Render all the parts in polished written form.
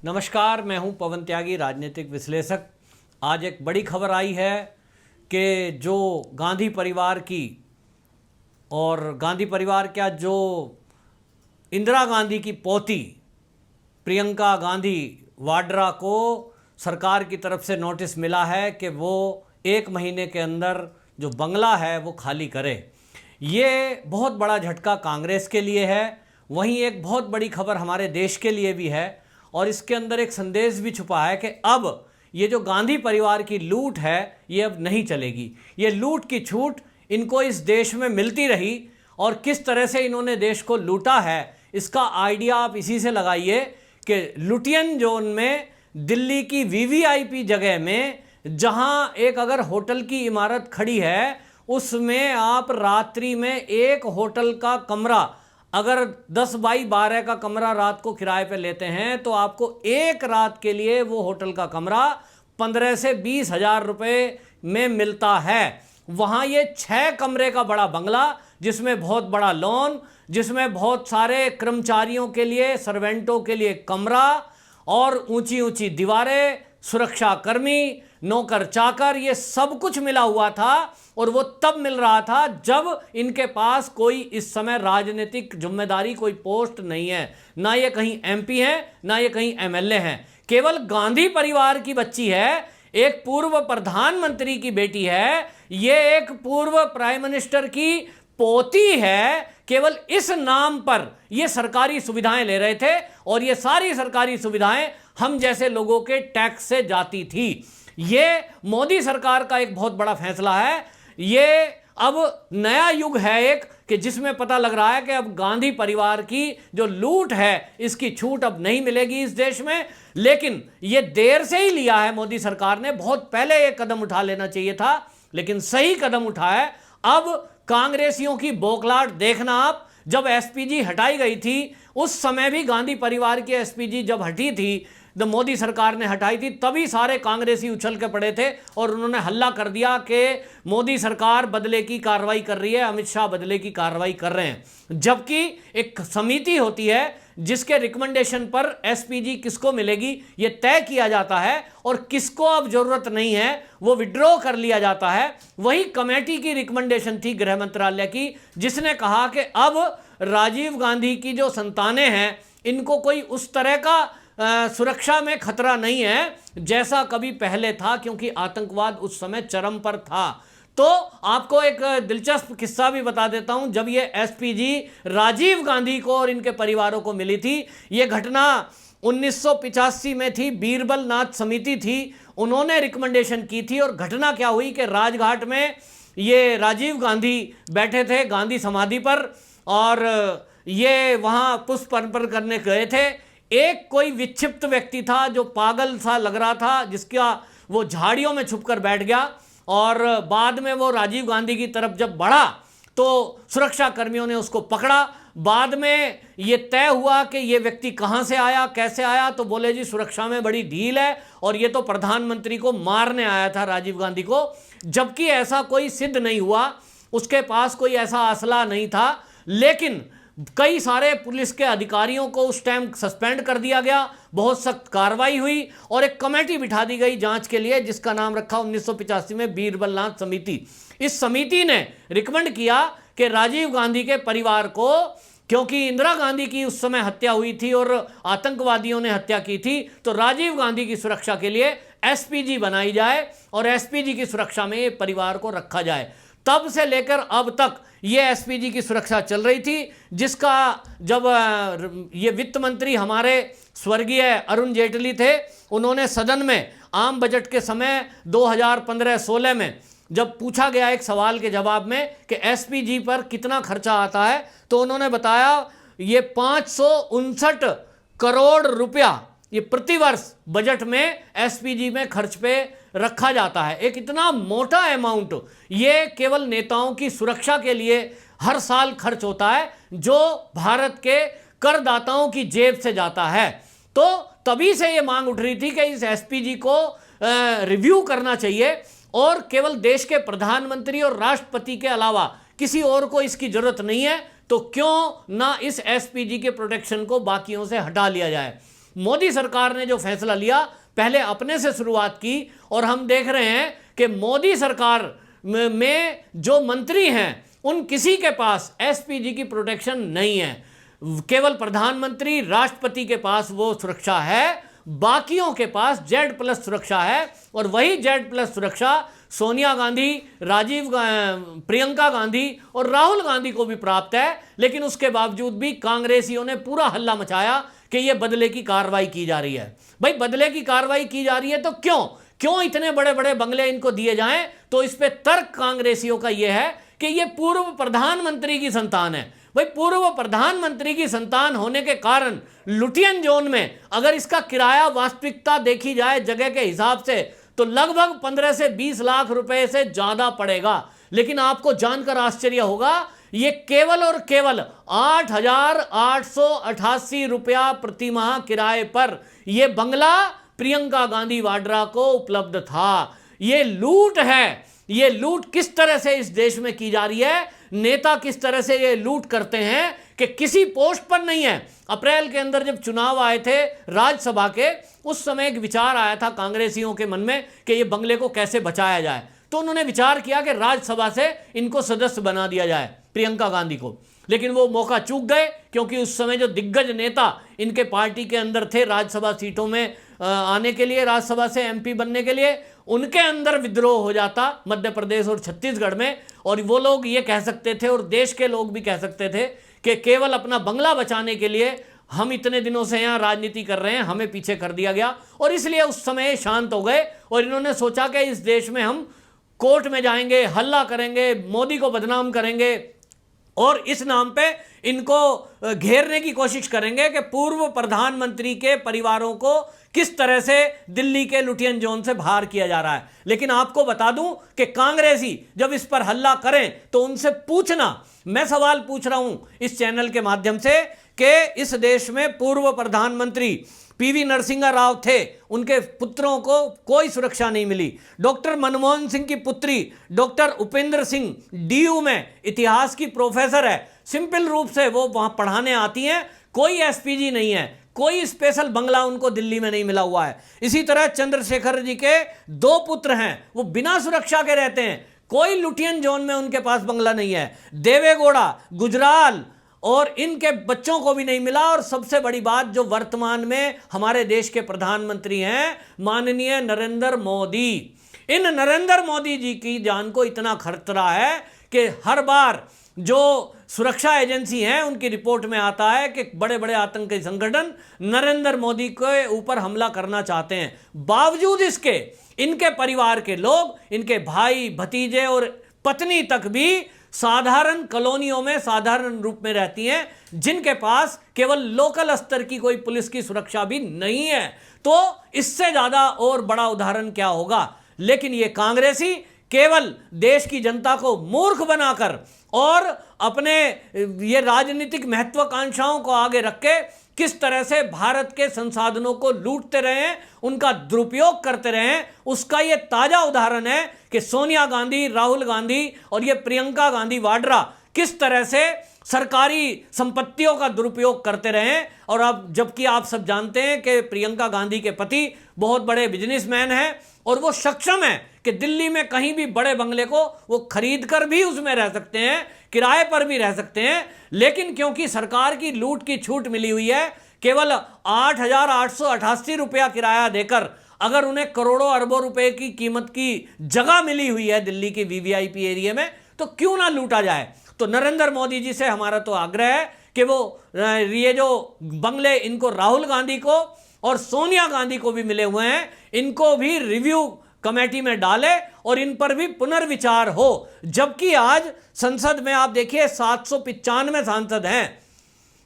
नमस्कार, मैं हूं पवन त्यागी, राजनीतिक विश्लेषक। आज एक बड़ी खबर आई है कि जो गांधी परिवार की और गांधी परिवार क्या जो इंदिरा गांधी की पोती प्रियंका गांधी वाड्रा को सरकार की तरफ से नोटिस मिला है कि वो 1 महीने के अंदर जो बंगला है वो खाली करे। ये बहुत बड़ा झटका कांग्रेस के लिए है, वहीं एक बहुत बड़ी खबर हमारे देश के लिए भी है और इसके अंदर एक संदेश भी छुपा है कि अब ये जो गांधी परिवार की लूट है ये अब नहीं चलेगी। ये लूट की छूट इनको इस देश में मिलती रही और किस तरह से इन्होंने देश को लूटा है इसका आइडिया आप इसी से लगाइए कि लुटियन जोन में दिल्ली की वीवीआईपी जगह में जहां एक अगर होटल की इमारत खड़ी है उसमें आप रात्रि में एक होटल का कमरा अगर 10 बाई 12 का कमरा रात को किराए पे लेते हैं तो आपको एक रात के लिए वो होटल का कमरा 15 से 20 हजार रुपये में मिलता है। वहाँ ये 6 कमरे का बड़ा बंगला जिसमें बहुत बड़ा लॉन, जिसमें बहुत सारे कर्मचारियों के लिए, सर्वेंटों के लिए कमरा और ऊंची ऊंची दीवारें, सुरक्षा कर्मी, नौकर चाकर, ये सब कुछ मिला हुआ था। और वो तब मिल रहा था जब इनके पास कोई इस समय राजनीतिक जिम्मेदारी, कोई पोस्ट नहीं है, ना ये कहीं एमपी हैं ना ये कहीं एमएलए हैं। केवल गांधी परिवार की बच्ची है, एक पूर्व प्रधानमंत्री की बेटी है, ये एक पूर्व प्राइम मिनिस्टर की पोती है। केवल इस नाम पर ये सरकारी सुविधाएं ले रहे थे और ये सारी सरकारी सुविधाएं हम जैसे लोगों के टैक्स से जाती थी। ये मोदी सरकार का एक बहुत बड़ा फैसला है। ये अब नया युग है एक कि जिसमें पता लग रहा है कि अब गांधी परिवार की जो लूट है इसकी छूट अब नहीं मिलेगी इस देश में। लेकिन ये देर से ही लिया है मोदी सरकार ने, बहुत पहले ये कदम उठा लेना चाहिए था, लेकिन सही कदम उठाया। अब कांग्रेसियों की बौखलाहट देखना आप। जब एसपीजी हटाई गई थी उस समय भी गांधी परिवार की एसपीजी जब हटी थी, जब मोदी सरकार ने हटाई थी, तभी सारे कांग्रेसी उछल के पड़े थे और उन्होंने हल्ला कर दिया कि मोदी सरकार बदले की कार्रवाई कर रही है, अमित शाह बदले की कार्रवाई कर रहे हैं। जबकि एक समिति होती है जिसके रिकमेंडेशन पर एसपीजी किसको मिलेगी ये तय किया जाता है और किसको अब जरूरत नहीं है वो विड्रॉ कर लिया जाता है। वही कमेटी की रिकमेंडेशन थी गृह मंत्रालय की, जिसने कहा कि अब राजीव गांधी की जो संतानें हैं इनको कोई उस तरह का सुरक्षा में खतरा नहीं है जैसा कभी पहले था, क्योंकि आतंकवाद उस समय चरम पर था। तो आपको एक दिलचस्प किस्सा भी बता देता हूं। जब ये एसपीजी राजीव गांधी को और इनके परिवारों को मिली थी, ये घटना 1985 में थी। बीरबल नाथ समिति थी, उन्होंने रिकमेंडेशन की थी। और घटना क्या हुई कि राजघाट में ये राजीव गांधी बैठे थे गांधी समाधि पर और ये वहां पुष्प अर्पण करने गए थे। एक कोई विक्षिप्त व्यक्ति था जो पागल सा लग रहा था, जिसका वो झाड़ियों में छुपकर बैठ गया और बाद में वो राजीव गांधी की तरफ जब बढ़ा तो सुरक्षा कर्मियों ने उसको पकड़ा। बाद में ये तय हुआ कि ये व्यक्ति कहाँ से आया, कैसे आया, तो बोले जी सुरक्षा में बड़ी ढील है और ये तो प्रधानमंत्री को मारने आया था, राजीव गांधी को। जबकि ऐसा कोई सिद्ध नहीं हुआ, उसके पास कोई ऐसा असला नहीं था। लेकिन कई सारे पुलिस के अधिकारियों को उस टाइम सस्पेंड कर दिया गया, बहुत सख्त कार्रवाई हुई और एक कमेटी बिठा दी गई जांच के लिए, जिसका नाम रखा 1985 में बीरबलनाथ समिति। इस समिति ने रिकमेंड किया कि राजीव गांधी के परिवार को, क्योंकि इंदिरा गांधी की उस समय हत्या हुई थी और आतंकवादियों ने हत्या की थी, तो राजीव गांधी की सुरक्षा के लिए एसपीजी बनाई जाए और एसपीजी की सुरक्षा में परिवार को रखा जाए। तब से लेकर अब तक ये एसपीजी की सुरक्षा चल रही थी, जिसका जब ये वित्त मंत्री हमारे स्वर्गीय अरुण जेटली थे, उन्होंने सदन में आम बजट के समय 2015-16 में जब पूछा गया एक सवाल के जवाब में कि एसपीजी पर कितना खर्चा आता है, तो उन्होंने बताया ये 559 करोड़ रुपया ये प्रतिवर्ष बजट में एसपीजी में खर्च पे रखा जाता है। एक इतना मोटा अमाउंट ये केवल नेताओं की सुरक्षा के लिए हर साल खर्च होता है, जो भारत के करदाताओं की जेब से जाता है। तो तभी से ये मांग उठ रही थी कि इस एसपीजी को रिव्यू करना चाहिए और केवल देश के प्रधानमंत्री और राष्ट्रपति के अलावा किसी और को इसकी जरूरत नहीं है, तो क्यों ना इस एसपीजी के प्रोटेक्शन को बाकियों से हटा लिया जाए। मोदी सरकार ने जो फैसला लिया, पहले अपने से शुरुआत की, और हम देख रहे हैं कि मोदी सरकार में जो मंत्री हैं उन किसी के पास एसपीजी की प्रोटेक्शन नहीं है। केवल प्रधानमंत्री, राष्ट्रपति के पास वो सुरक्षा है, बाकियों के पास Z+ सुरक्षा है। और वही Z+ सुरक्षा सोनिया गांधी, प्रियंका गांधी और राहुल गांधी को भी प्राप्त है। लेकिन उसके बावजूद भी कांग्रेसियों ने पूरा हल्ला मचाया कि ये बदले की कार्रवाई की जा रही है। भाई, बदले की कार्रवाई की जा रही है तो क्यों इतने बड़े बड़े बंगले इनको दिए जाएं? तो इस पे तर्क कांग्रेसियों का यह है कि ये पूर्व प्रधानमंत्री की संतान है। भाई, पूर्व प्रधानमंत्री की संतान होने के कारण लुटियन जोन में अगर इसका किराया वास्तविकता देखी जाए जगह के हिसाब से तो लगभग 15 से 20 लाख रुपए से ज्यादा पड़ेगा। लेकिन आपको जानकर आश्चर्य होगा, ये केवल और केवल 8,888 रुपया प्रति माह किराए पर यह बंगला प्रियंका गांधी वाड्रा को उपलब्ध था। ये लूट है। ये लूट किस तरह से इस देश में की जा रही है, नेता किस तरह से ये लूट करते हैं कि किसी पोस्ट पर नहीं है। अप्रैल के अंदर जब चुनाव आए थे राज्यसभा के, उस समय एक विचार आया था कांग्रेसियों के मन में कि ये बंगले को कैसे बचाया जाए। तो उन्होंने विचार किया कि राज्यसभा से इनको सदस्य बना दिया जाए, प्रियंका गांधी को। लेकिन वो मौका चूक गए, क्योंकि उस समय जो दिग्गज नेता इनके पार्टी के अंदर थे राज्यसभा सीटों में आने के लिए, राज्यसभा से MP बनने के लिए, उनके अंदर विद्रोह हो जाता मध्य प्रदेश और छत्तीसगढ़ में। और वो लोग ये कह सकते थे, और देश के लोग भी कह सकते थे, कि केवल अपना बंगला बचाने के लिए हम इतने दिनों से यहाँ राजनीति कर रहे हैं, हमें पीछे कर दिया गया। और इसलिए उस समय शांत हो गए और इन्होंने सोचा कि इस देश में हम कोर्ट में जाएंगे, हल्ला करेंगे, मोदी को बदनाम करेंगे और इस नाम पे इनको घेरने की कोशिश करेंगे कि पूर्व प्रधानमंत्री के परिवारों को किस तरह से दिल्ली के लुटियन जोन से बाहर किया जा रहा है। लेकिन आपको बता दूं कि कांग्रेसी जब इस पर हल्ला करें तो उनसे पूछना, मैं सवाल पूछ रहा हूं इस चैनल के माध्यम से, कि इस देश में पूर्व प्रधानमंत्री PV नरसिम्हा राव थे, उनके पुत्रों को कोई सुरक्षा नहीं मिली। डॉक्टर मनमोहन सिंह की पुत्री डॉक्टर उपेंद्र सिंह DU में इतिहास की प्रोफेसर है, सिंपल रूप से वो वहां पढ़ाने आती हैं, कोई SPG नहीं है, कोई स्पेशल बंगला उनको दिल्ली में नहीं मिला हुआ है। इसी तरह चंद्रशेखर जी के 2 पुत्र हैं, वो बिना सुरक्षा के रहते हैं, कोई लुटियन जोन में उनके पास बंगला नहीं है। देवेगौड़ा, गुजराल और इनके बच्चों को भी नहीं मिला। और सबसे बड़ी बात, जो वर्तमान में हमारे देश के प्रधानमंत्री हैं माननीय नरेंद्र मोदी, इन नरेंद्र मोदी जी की जान को इतना खतरा है कि हर बार जो सुरक्षा एजेंसी हैं उनकी रिपोर्ट में आता है कि बड़े बड़े आतंकी संगठन नरेंद्र मोदी के ऊपर हमला करना चाहते हैं। बावजूद इसके इनके परिवार के लोग, इनके भाई, भतीजे और पत्नी तक भी साधारण कॉलोनियों में साधारण रूप में रहती हैं, जिनके पास केवल लोकल स्तर की कोई पुलिस की सुरक्षा भी नहीं है। तो इससे ज्यादा और बड़ा उदाहरण क्या होगा। लेकिन ये कांग्रेसी केवल देश की जनता को मूर्ख बनाकर और अपने ये राजनीतिक महत्वाकांक्षाओं को आगे रख के किस तरह से भारत के संसाधनों को लूटते रहे हैं, उनका दुरुपयोग करते रहे हैं, उसका ये ताजा उदाहरण है कि सोनिया गांधी, राहुल गांधी और ये प्रियंका गांधी वाड्रा किस तरह से सरकारी संपत्तियों का दुरुपयोग करते रहे। और अब जबकि आप सब जानते हैं कि प्रियंका गांधी के पति बहुत बड़े बिजनेसमैन हैं और वो सक्षम है कि दिल्ली में कहीं भी बड़े बंगले को वो खरीद कर भी उसमें रह सकते हैं, किराए पर भी रह सकते हैं। लेकिन क्योंकि सरकार की लूट की छूट मिली हुई है, केवल 8,888 रुपया किराया देकर अगर उन्हें करोड़ों अरबों रुपए की कीमत की जगह मिली हुई है दिल्ली की VVIP एरिया में, तो क्यों ना लूटा जाए। तो नरेंद्र मोदी जी से हमारा तो आग्रह है कि वो ये जो बंगले इनको राहुल गांधी को और सोनिया गांधी को भी मिले हुए हैं, इनको भी रिव्यू कमेटी में डाले और इन पर भी पुनर्विचार हो। जबकि आज संसद में आप देखिए 795 सांसद हैं,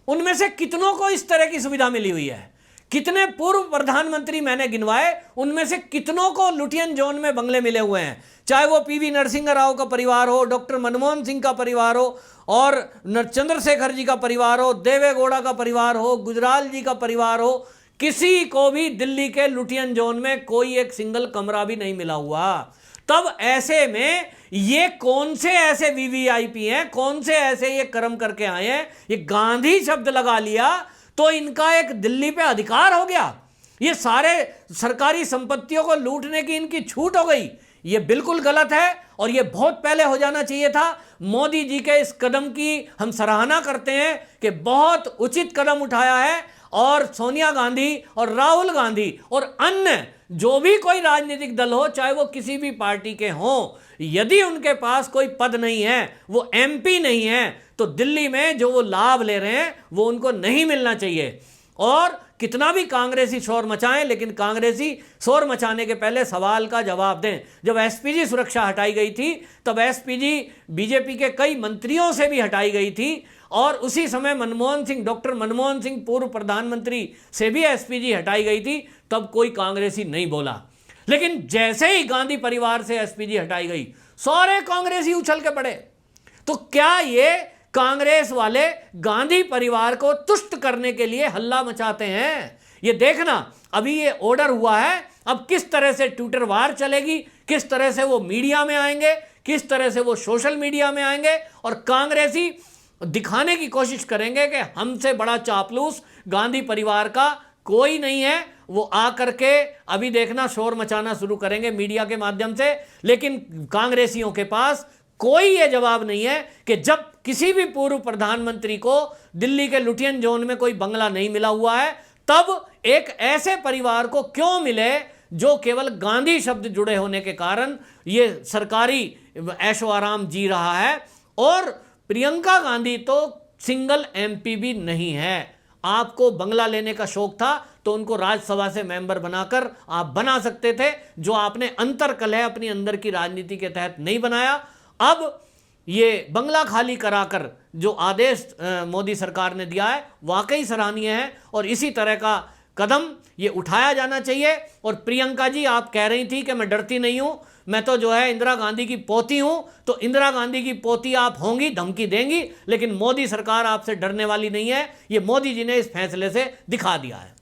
उनमें से कितनों को इस तरह की सुविधा मिली हुई है। कितने पूर्व प्रधानमंत्री मैंने गिनवाए, उनमें से कितनों को लुटियन जोन में बंगले मिले हुए हैं, चाहे वो PV नरसिम्हा राव का परिवार हो, डॉक्टर मनमोहन सिंह का परिवार हो और चंद्रशेखर जी का परिवार हो, देवेगौड़ा का परिवार हो, गुजराल जी का परिवार हो, किसी को भी दिल्ली के लुटियन जोन में कोई एक सिंगल कमरा भी नहीं मिला हुआ। तब ऐसे में ये कौन से ऐसे VVIP हैं, कौन से ऐसे ये कर्म करके आए हैं। ये गांधी शब्द लगा लिया तो इनका एक दिल्ली पे अधिकार हो गया, ये सारे सरकारी संपत्तियों को लूटने की इनकी छूट हो गई। ये बिल्कुल गलत है और ये बहुत पहले हो जाना चाहिए था। मोदी जी के इस कदम की हम सराहना करते हैं कि बहुत उचित कदम उठाया है, और सोनिया गांधी और राहुल गांधी और अन्य जो भी कोई राजनीतिक दल हो, चाहे वो किसी भी पार्टी के हों, यदि उनके पास कोई पद नहीं है, वो एमपी नहीं है, तो दिल्ली में जो वो लाभ ले रहे हैं वो उनको नहीं मिलना चाहिए। और कितना भी कांग्रेसी शोर मचाएं, लेकिन कांग्रेसी शोर मचाने के पहले सवाल का जवाब दें। जब एसपीजी सुरक्षा हटाई गई थी, तब एसपीजी बीजेपी के कई मंत्रियों से भी हटाई गई थी, और उसी समय मनमोहन सिंह, डॉक्टर मनमोहन सिंह पूर्व प्रधानमंत्री से भी एसपीजी हटाई गई थी, तब कोई कांग्रेसी नहीं बोला। लेकिन जैसे ही गांधी परिवार से एसपीजी हटाई गई, सारे कांग्रेसी उछल के पड़े। तो क्या ये कांग्रेस वाले गांधी परिवार को तुष्ट करने के लिए हल्ला मचाते हैं? ये देखना, अभी ये ऑर्डर हुआ है, अब किस तरह से ट्विटर वार चलेगी, किस तरह से वो मीडिया में आएंगे, किस तरह से वो सोशल मीडिया में आएंगे, और कांग्रेसी दिखाने की कोशिश करेंगे कि हमसे बड़ा चापलूस गांधी परिवार का कोई नहीं है। वो आकर के अभी देखना शोर मचाना शुरू करेंगे मीडिया के माध्यम से, लेकिन कांग्रेसियों के पास कोई ये जवाब नहीं है कि जब किसी भी पूर्व प्रधानमंत्री को दिल्ली के लुटियन जोन में कोई बंगला नहीं मिला हुआ है, तब एक ऐसे परिवार को क्यों मिले जो केवल गांधी शब्द जुड़े होने के कारण ये सरकारी ऐशो आराम जी रहा है। और प्रियंका गांधी तो सिंगल एमपी भी नहीं है। आपको बंगला लेने का शौक था तो उनको राज्यसभा से मेंबर बनाकर आप बना सकते थे, जो आपने अंतर्कलह अपनी अंदर की राजनीति के तहत नहीं बनाया। अब ये बंगला खाली कराकर जो आदेश मोदी सरकार ने दिया है, वाकई सराहनीय है, और इसी तरह का कदम ये उठाया जाना चाहिए। और प्रियंका जी, आप कह रही थी कि मैं डरती नहीं हूं, मैं तो जो है इंदिरा गांधी की पोती हूं, तो इंदिरा गांधी की पोती आप होंगी, धमकी देंगी, लेकिन मोदी सरकार आपसे डरने वाली नहीं है। ये मोदी जी ने इस फैसले से दिखा दिया है।